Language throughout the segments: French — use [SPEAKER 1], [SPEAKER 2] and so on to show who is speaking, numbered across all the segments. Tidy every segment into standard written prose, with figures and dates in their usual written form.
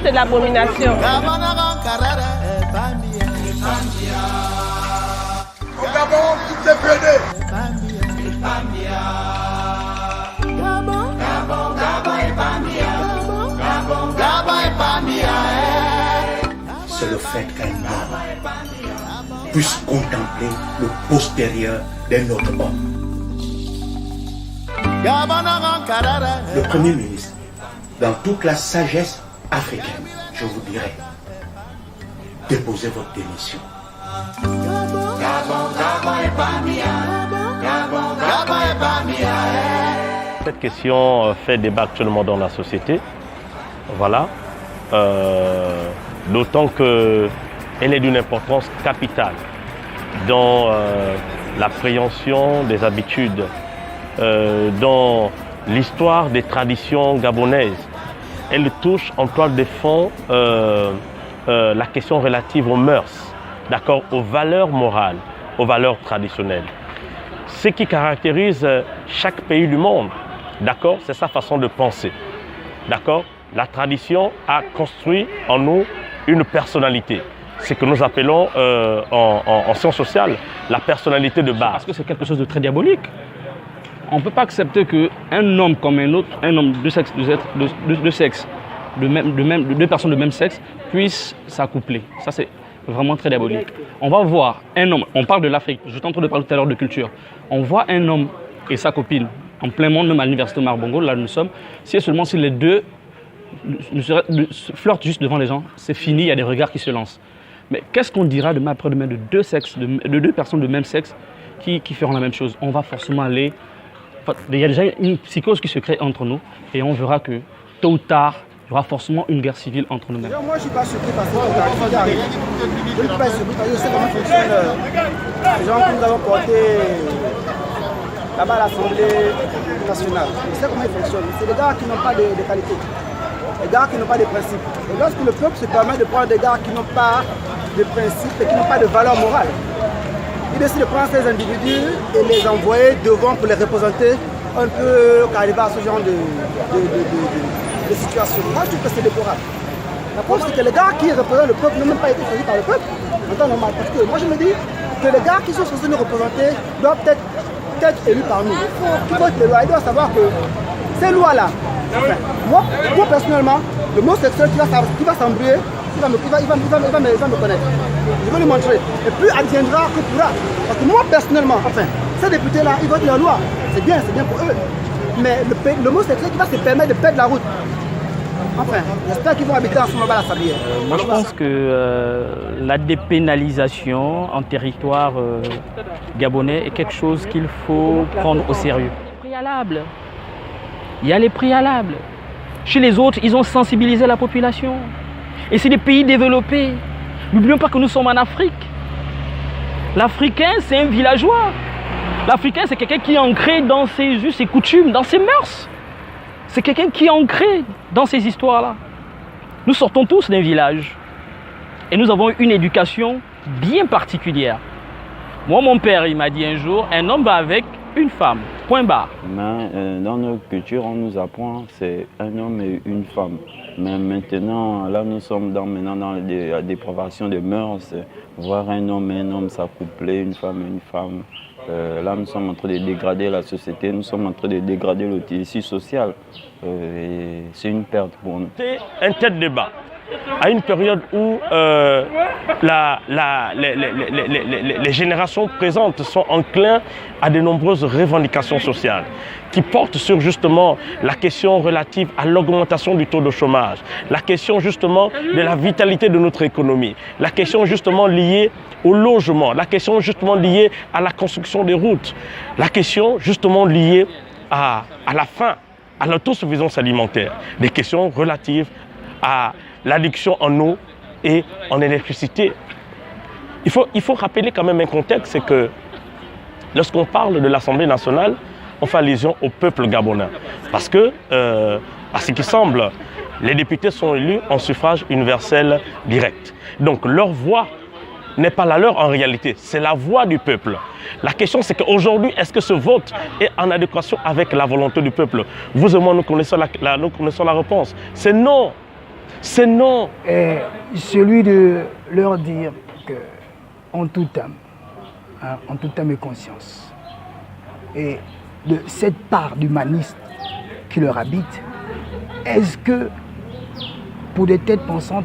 [SPEAKER 1] c'est de l'abomination.
[SPEAKER 2] Au Gabon, tout est brûlé.
[SPEAKER 3] C'est le fait qu'un homme puisse contempler le postérieur d'un autre homme. Le Premier ministre, dans toute la sagesse africaine, je vous dirais, déposez votre démission.
[SPEAKER 4] Cette question fait débat actuellement dans la société. Voilà. D'autant qu'elle est d'une importance capitale dans l'appréhension des habitudes, dans l'histoire des traditions gabonaises. Elle touche en toile de fond la question relative aux mœurs, d'accord, aux valeurs morales, aux valeurs traditionnelles. Ce qui caractérise chaque pays du monde, d'accord, c'est sa façon de penser, d'accord. La tradition a construit en nous une personnalité, ce que nous appelons en sciences sociales la personnalité de base.
[SPEAKER 5] Parce que c'est quelque chose de très diabolique. On ne peut pas accepter qu'un homme comme un autre, un homme de sexe, deux personnes de même sexe, puissent s'accoupler. Ça, c'est vraiment très diabolique. On va voir un homme, on parle de l'Afrique, je t'entends de parler tout à l'heure de culture. On voit un homme et sa copine en plein monde, même à l'université Marbongo, là nous sommes, si les deux flirtent juste devant les gens, c'est fini, il y a des regards qui se lancent. Mais qu'est-ce qu'on dira demain après-demain de deux personnes de même sexe qui feront la même chose? On va forcément aller... Il y a déjà une psychose qui se crée entre nous et on verra que tôt ou tard, il y aura forcément une guerre civile entre nous-mêmes.
[SPEAKER 6] Moi, je ne suis pas surpris parce qu'on arrive. Je ne suis pas surpris parce que je sais comment fonctionnent les gens que nous avons portés là-bas à l'Assemblée nationale. Je sais comment ils fonctionnent. C'est des gars qui n'ont pas de qualité, des gars qui n'ont pas de principes. Et lorsque le peuple se permet de prendre des gars qui n'ont pas de principes et qui n'ont pas de valeur morale, il décide de prendre ces individus et les envoyer devant pour les représenter un peu quand il va à ce genre de situation. Moi, je trouve que c'est déplorable. La preuve, c'est que les gars qui représentent le peuple n'ont même pas été choisis par le peuple en temps normal. Parce que moi, je me dis que les gars qui sont censés nous représenter doivent être élus par nous. Il faut être les lois. Ils doivent savoir que ces lois-là, enfin, moi personnellement, le mot sexuel qui va s'embrouiller, il va me connaître. Je vais lui montrer. Et plus adviendra que pourra. Parce que moi personnellement, enfin, ces députés-là, ils votent leur loi. C'est bien pour eux. Mais le mot sexuel qui va se permettre de perdre la route. Enfin, j'espère qu'ils vont habiter en ce moment à la Sablière.
[SPEAKER 7] Moi, je pense que la dépénalisation en territoire gabonais est quelque chose qu'il faut prendre au sérieux. Préalable. Il y a les préalables. Chez les autres, ils ont sensibilisé la population. Et c'est des pays développés. N'oublions pas que nous sommes en Afrique. L'Africain, c'est un villageois. L'Africain, c'est quelqu'un qui est ancré dans ses us, ses coutumes, dans ses mœurs. C'est quelqu'un qui est ancré dans ces histoires-là. Nous sortons tous d'un village. Et nous avons une éducation bien particulière. Moi, mon père, il m'a dit un jour, un homme va avec une femme. Point barre.
[SPEAKER 8] Mais dans notre culture, on nous apprend c'est un homme et une femme. Mais maintenant, là, nous sommes dans la dépravation des mœurs. Voir un homme s'accoupler, une femme et une femme. Là, nous sommes en train de dégrader la société, nous sommes en train de dégrader le tissu social. C'est une perte pour nous.
[SPEAKER 4] C'est un tel débat. À une période où les générations présentes sont enclins à de nombreuses revendications sociales qui portent sur justement la question relative à l'augmentation du taux de chômage, la question justement de la vitalité de notre économie, la question justement liée au logement, la question justement liée à la construction des routes, la question justement liée à la faim, à l'autosuffisance alimentaire, des questions relatives à l'addiction en eau et en électricité. Il faut rappeler quand même un contexte, c'est que lorsqu'on parle de l'Assemblée nationale, on fait allusion au peuple gabonais. Parce que, à ce qui semble, les députés sont élus en suffrage universel direct. Donc leur voix n'est pas la leur en réalité, c'est la voix du peuple. La question c'est qu'aujourd'hui, est-ce que ce vote est en adéquation avec la volonté du peuple? Vous et moi, nous connaissons la réponse. C'est non. C'est non.
[SPEAKER 1] Et celui de leur dire que en tout âme, en toute âme et conscience, et de cette part d'humanisme qui leur habite, est-ce que pour des têtes pensantes,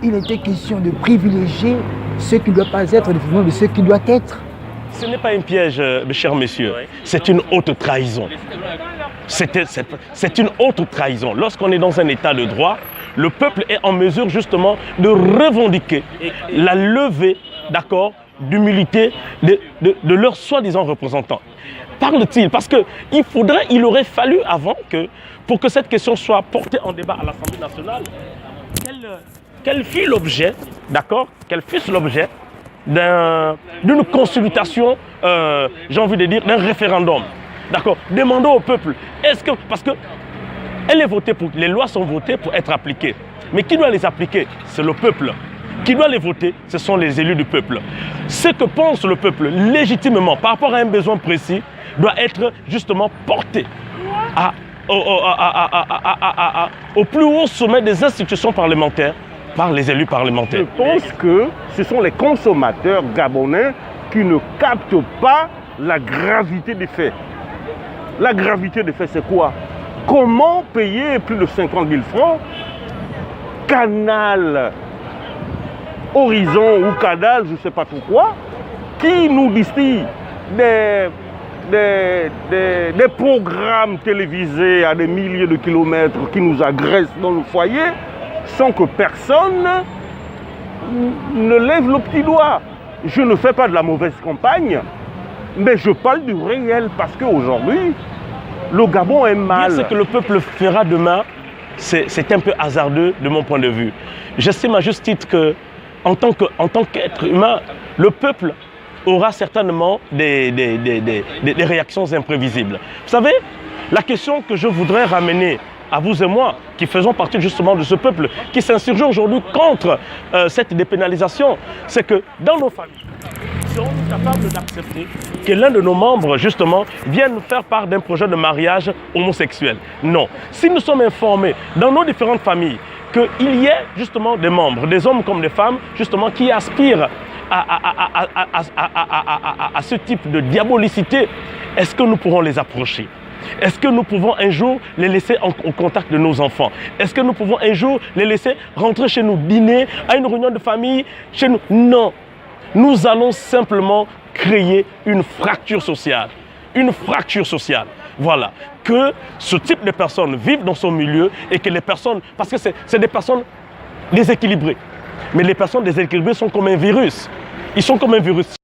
[SPEAKER 1] il était question de privilégier ce qui ne doit pas être définitivement de ce qui doit être?
[SPEAKER 4] Ce n'est pas un piège, mes chers messieurs, c'est une haute trahison. C'est une haute trahison. Lorsqu'on est dans un état de droit, le peuple est en mesure justement de revendiquer la levée, d'accord, d'humilité de leurs soi-disant représentants. Parle-t-il? Parce qu'il aurait fallu avant que, pour que cette question soit portée en débat à l'Assemblée nationale, qu'elle fût l'objet, d'accord, qu'elle fût l'objet d'une consultation, j'ai envie de dire, d'un référendum. D'accord. Demandons au peuple, parce que les lois sont votées pour être appliquées. Mais qui doit les appliquer? C'est le peuple. Qui doit les voter? Ce sont les élus du peuple. Ce que pense le peuple légitimement par rapport à un besoin précis doit être justement porté au plus haut sommet des institutions parlementaires par les élus parlementaires.
[SPEAKER 9] Je pense que ce sont les consommateurs gabonais qui ne captent pas la gravité des faits. La gravité des faits, c'est quoi? Comment payer plus de 50 000 francs? Canal, Horizon ou Canal, je ne sais pas trop quoi, qui nous distille des programmes télévisés à des milliers de kilomètres qui nous agressent dans le foyer sans que personne ne lève le petit doigt. Je ne fais pas de la mauvaise campagne, mais je parle du réel parce qu'aujourd'hui, le Gabon est mal.
[SPEAKER 4] Ce que le peuple fera demain, c'est un peu hasardeux de mon point de vue. J'estime à juste titre qu'en tant qu'être humain, le peuple aura certainement des réactions imprévisibles. Vous savez, la question que je voudrais ramener à vous et moi, qui faisons partie justement de ce peuple qui s'insurge aujourd'hui contre cette dépénalisation, c'est que dans nos familles, serons-nous capables d'accepter que l'un de nos membres, justement, vienne nous faire part d'un projet de mariage homosexuel? Non. Si nous sommes informés dans nos différentes familles qu'il y ait justement des membres, des hommes comme des femmes, justement, qui aspirent à ce type de diabolicité, est-ce que nous pourrons les approcher? Est-ce que nous pouvons un jour les laisser au contact de nos enfants? Est-ce que nous pouvons un jour les laisser rentrer chez nous, dîner, à une réunion de famille, chez nous? Non. Nous allons simplement créer une fracture sociale. Une fracture sociale. Voilà. Que ce type de personnes vivent dans son milieu et que les personnes... Parce que c'est des personnes déséquilibrées. Mais les personnes déséquilibrées sont comme un virus. Ils sont comme un virus.